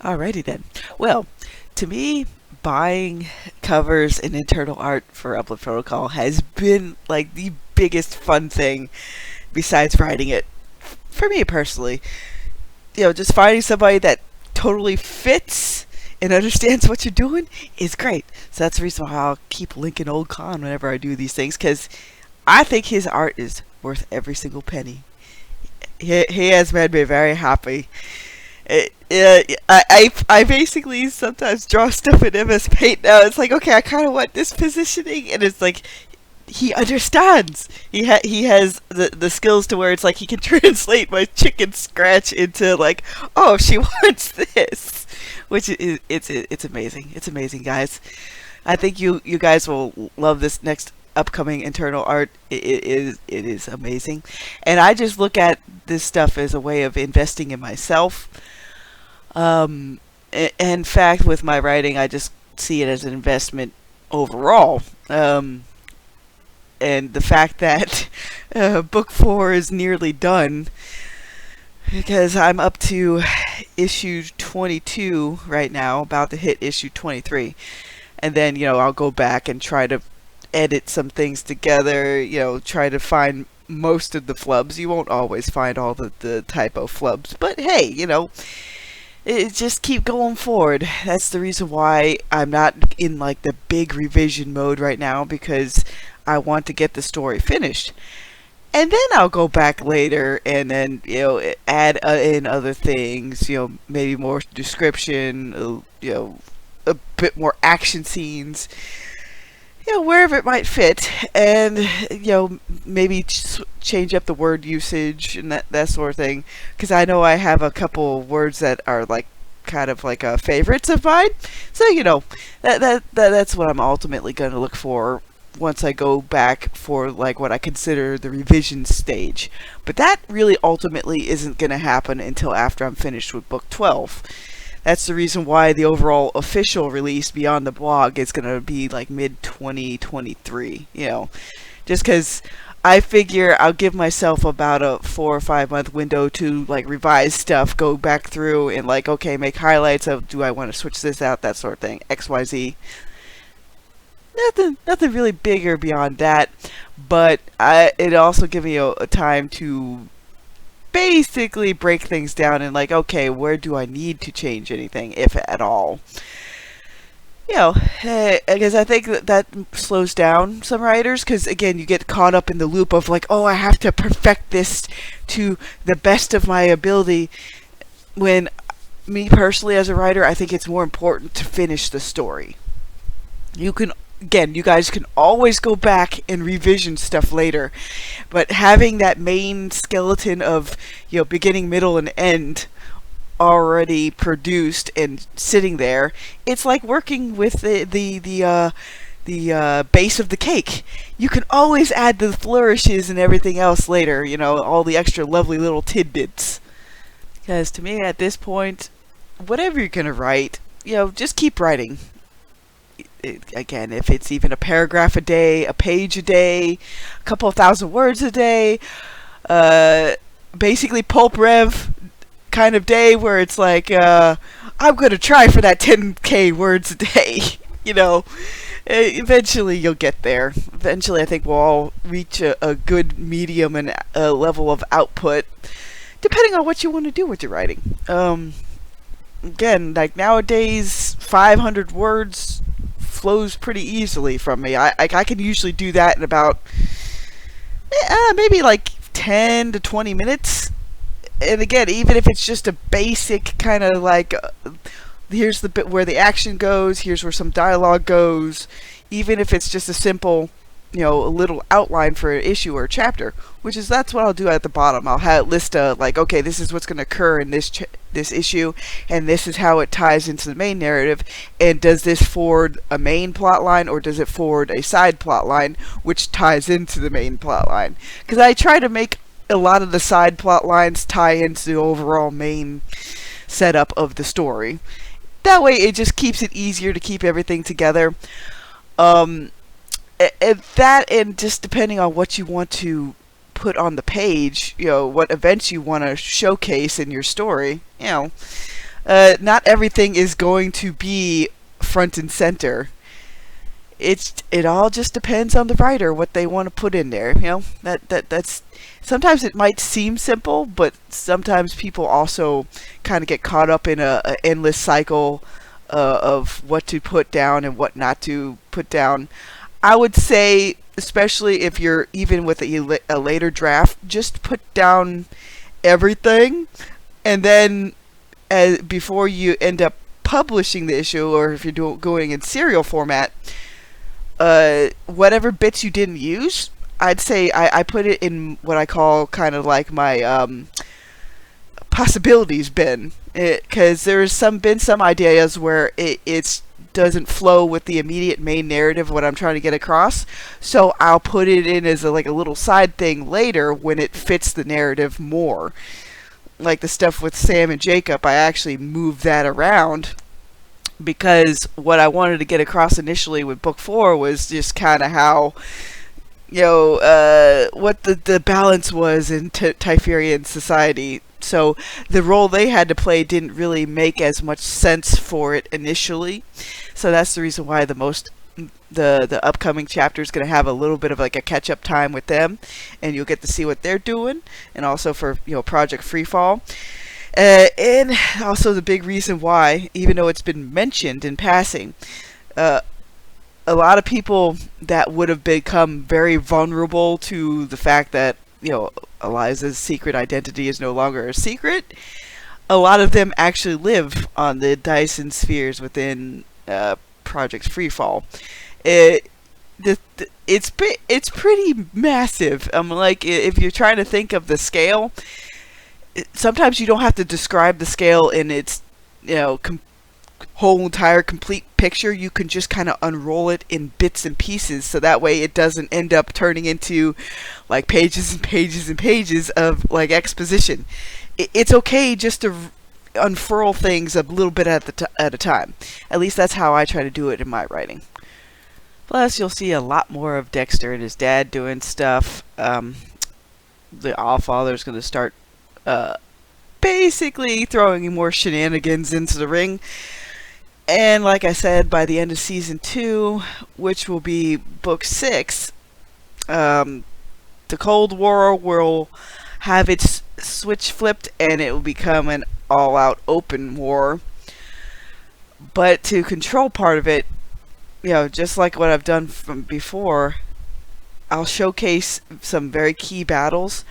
Alrighty then. Well, to me, buying covers and internal art for Uplift Protocol has been like the biggest fun thing besides writing it. For me personally, just finding somebody that totally fits and understands what you're doing is great. So that's the reason why I'll keep linking Old Khan whenever I do these things, because I think his art is worth every single penny. He has made me very happy. I basically sometimes draw stuff in MS Paint now. It's like, okay, I kind of want this positioning, and it's like he understands. He has the skills to where it's like he can translate my chicken scratch into like, oh, she wants this, which is it's amazing. It's amazing, guys. I think you guys will love this next upcoming internal art. It is amazing, and I just look at this stuff as a way of investing in myself. In fact, with my writing, I just see it as an investment overall. And the fact that book 4 is nearly done, because I'm up to issue 22 right now, about to hit issue 23. And then, I'll go back and try to edit some things together, try to find most of the flubs. You won't always find all the typo flubs, but hey, just keep going forward. That's the reason why I'm not in like the big revision mode right now, because I want to get the story finished. And then I'll go back later and then, add in other things, maybe more description, a bit more action scenes, wherever it might fit, and maybe change up the word usage and that sort of thing, because I know I have a couple words that are like kind of like favorites of mine. So that's what I'm ultimately going to look for once I go back for like what I consider the revision stage. But that really ultimately isn't going to happen until after I'm finished with book 12. That's the reason why the overall official release beyond the blog is going to be like mid 2023, just because I figure I'll give myself about a 4 or 5 month window to like revise stuff, go back through and like, okay, make highlights of, do I want to switch this out, that sort of thing, XYZ. Nothing really bigger beyond that, but it also gives me a time to basically break things down and like, okay, where do I need to change anything, if at all? Because I think that slows down some writers, because again, you get caught up in the loop of like, oh, I have to perfect this to the best of my ability, when me personally as a writer, I think it's more important to finish the story. You guys can always go back and revision stuff later, but having that main skeleton of beginning, middle, and end already produced and sitting there, it's like working with the base of the cake. You can always add the flourishes and everything else later, all the extra lovely little tidbits. Because to me, at this point, whatever you're gonna write, just keep writing. Again, if it's even a paragraph a day, a page a day, a couple of thousand words a day, basically pulp rev kind of day, where it's like, I'm going to try for that 10k words a day. Eventually you'll get there. Eventually I think we'll all reach a good medium and a level of output, depending on what you want to do with your writing. Again, like nowadays, 500 words flows pretty easily from me. I can usually do that in about maybe like 10 to 20 minutes. And again, even if it's just a basic kind of like, here's the bit where the action goes, here's where some dialogue goes, even if it's just a simple, a little outline for an issue or a chapter, that's what I'll do at the bottom. I'll have list like, okay, this is what's going to occur in this issue, and this is how it ties into the main narrative, and does this forward a main plot line, or does it forward a side plot line which ties into the main plot line? Because I try to make a lot of the side plot lines tie into the overall main setup of the story. That way it just keeps it easier to keep everything together. And just depending on what you want to put on the page, what events you want to showcase in your story, Not everything is going to be front and center. It all just depends on the writer what they want to put in there. That's sometimes it might seem simple, but sometimes people also kind of get caught up in a endless cycle of what to put down and what not to put down. I would say, especially if you're even with a later draft, just put down everything, and then before you end up publishing the issue, or if you're going in serial format, whatever bits you didn't use, I'd say I put it in what I call kind of like my possibilities bin, because there's been some ideas where it doesn't flow with the immediate main narrative of what I'm trying to get across, so I'll put it in as like a little side thing later when it fits the narrative more. Like the stuff with Sam and Jacob, I actually moved that around because what I wanted to get across initially with book 4 was just kind of how, what the balance was in Typherian society. So the role they had to play didn't really make as much sense for it initially. So that's the reason why the upcoming chapter is going to have a little bit of like a catch-up time with them, and you'll get to see what they're doing, and also for Project Freefall. And also the big reason why, even though it's been mentioned in passing, a lot of people that would have become very vulnerable to the fact that Eliza's secret identity is no longer a secret, a lot of them actually live on the Dyson spheres within Project Freefall. It's pretty massive. Like, if you're trying to think of the scale, sometimes you don't have to describe the scale in its whole entire complete picture. You can just kind of unroll it in bits and pieces, so that way it doesn't end up turning into like pages and pages and pages of like exposition. It's okay just to unfurl things a little bit at a time. At least that's how I try to do it in my writing. Plus, you'll see a lot more of Dexter and his dad doing stuff. The Allfather is going to start basically throwing more shenanigans into the ring. And like I said, by the end of season 2, which will be book 6, the Cold War will have its switch flipped and it will become an all-out open war. But to control part of it, just like what I've done from before, I'll showcase some very key battles,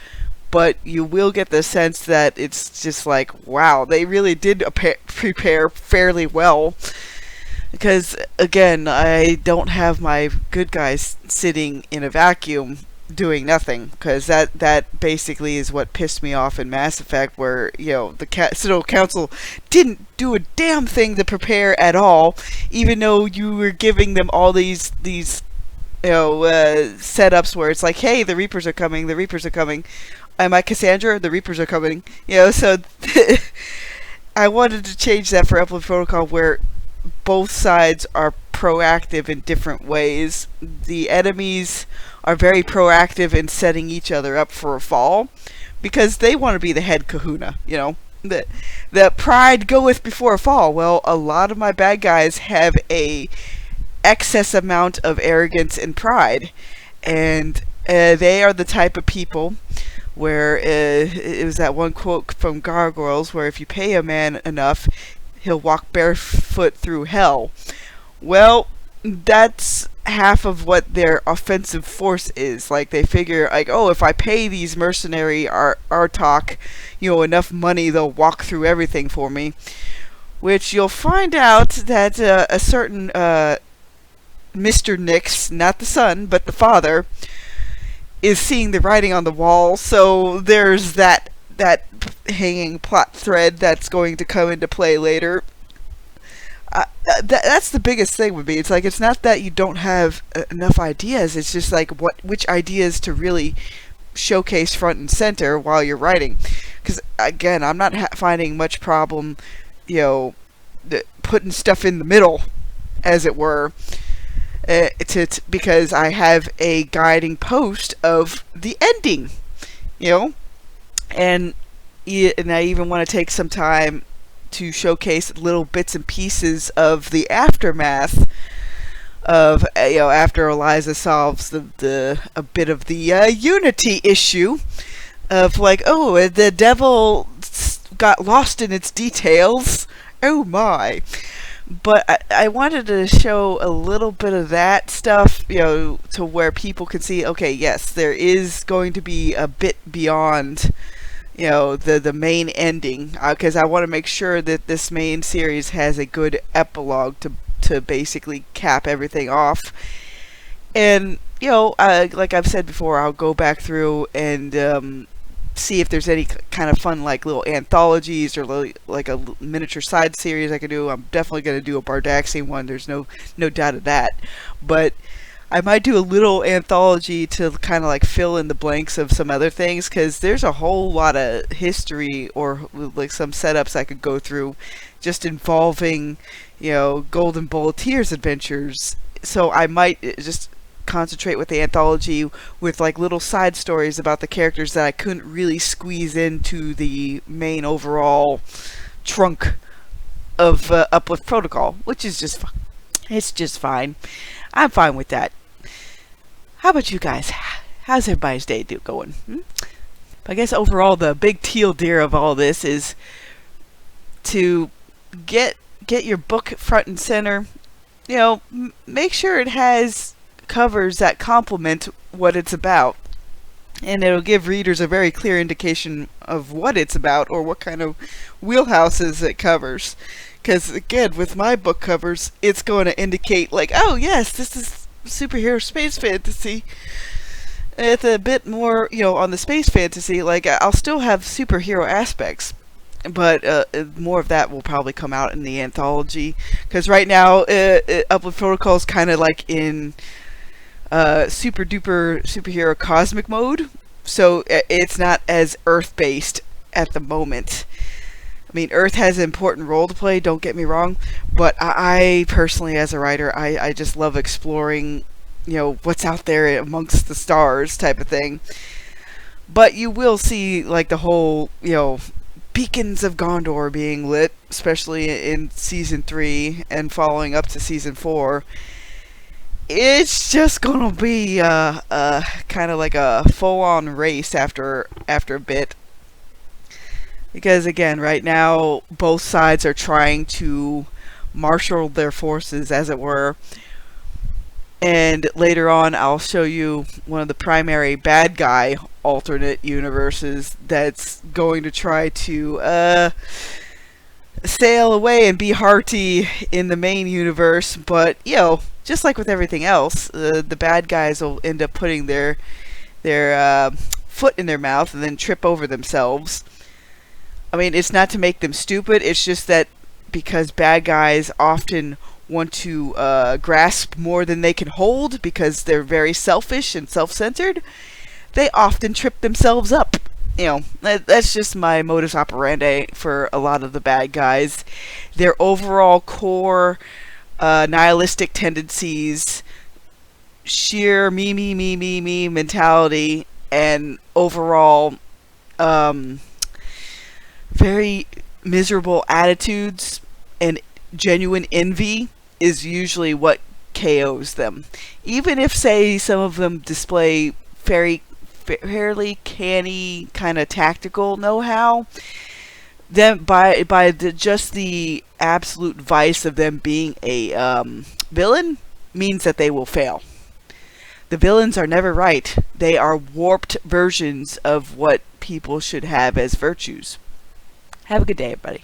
but you will get the sense that it's just like, wow, they really did prepare fairly well. Because, again, I don't have my good guys sitting in a vacuum doing nothing, because that basically is what pissed me off in Mass Effect, where the Citadel Council didn't do a damn thing to prepare at all, even though you were giving them all these setups where it's like, hey, the Reapers are coming, am I Cassandra? The Reapers are coming. So I wanted to change that for Uplift Protocol, where both sides are proactive in different ways. The enemies are very proactive in setting each other up for a fall, because they want to be the head kahuna. The pride goeth before a fall. Well, a lot of my bad guys have a excess amount of arrogance and pride, and they are the type of people where it was that one quote from Gargoyles where if you pay a man enough, he'll walk barefoot through hell. Well, that's half of what their offensive force is. Like, they figure, like, oh, if I pay these mercenary Artok, enough money, they'll walk through everything for me. Which you'll find out that a certain Mr. Nix, not the son, but the father, is seeing the writing on the wall. So there's that hanging plot thread that's going to come into play later. That's the biggest thing with me. It's like, it's not that you don't have enough ideas. It's just like which ideas to really showcase front and center while you're writing. Because again, I'm not finding much problem, putting stuff in the middle, as it were. Because I have a guiding post of the ending, and I even want to take some time to showcase little bits and pieces of the aftermath of after Eliza solves the a bit of the unity issue of like, oh, the devil got lost in its details. Oh my. But I wanted to show a little bit of that stuff, to where people can see, okay, yes, there is going to be a bit beyond, the main ending, because I want to make sure that this main series has a good epilogue to basically cap everything off. And, like I've said before, I'll go back through and see if there's any kind of fun like little anthologies or like a miniature side series I could do. I'm definitely going to do a Bardaxian one. There's no doubt of that. But I might do a little anthology to kind of like fill in the blanks of some other things, because there's a whole lot of history or like some setups I could go through just involving, Golden Bulleteers adventures. So I might just concentrate with the anthology with like little side stories about the characters that I couldn't really squeeze into the main overall trunk of Uplift Protocol, which is just it's just fine. I'm fine with that. How about you guys? How's everybody's day going? I guess overall the big teal deer of all this is to get your book front and center. Make sure it has covers that complement what it's about, and it'll give readers a very clear indication of what it's about or what kind of wheelhouses it covers. Because again, with my book covers, it's going to indicate like, oh yes, this is superhero space fantasy. It's a bit more, on the space fantasy, like I'll still have superhero aspects, but more of that will probably come out in the anthology, because right now Uplift Protocol is kind of like in super duper superhero cosmic mode, so it's not as Earth based at the moment. I mean, Earth has an important role to play, don't get me wrong, but I personally, as a writer, I just love exploring, what's out there amongst the stars type of thing. But you will see like the whole, beacons of Gondor being lit, especially in season 3 and following up to season 4. It's just gonna be kind of like a full-on race after a bit, because again, right now both sides are trying to marshal their forces, as it were. And later on, I'll show you one of the primary bad guy alternate universes that's going to try to sail away and be hearty in the main universe, but just like with everything else, the bad guys will end up putting their foot in their mouth and then trip over themselves. I mean, it's not to make them stupid, it's just that because bad guys often want to grasp more than they can hold because they're very selfish and self-centered, they often trip themselves up. That's just my modus operandi for a lot of the bad guys. Their overall core nihilistic tendencies, sheer me mentality, and overall very miserable attitudes and genuine envy is usually what KOs them. Even if, say, some of them display fairly canny kind of tactical know-how, then by just the absolute vice of them being a villain means that they will fail. The villains are never right. They are warped versions of what people should have as virtues. Have a good day, everybody.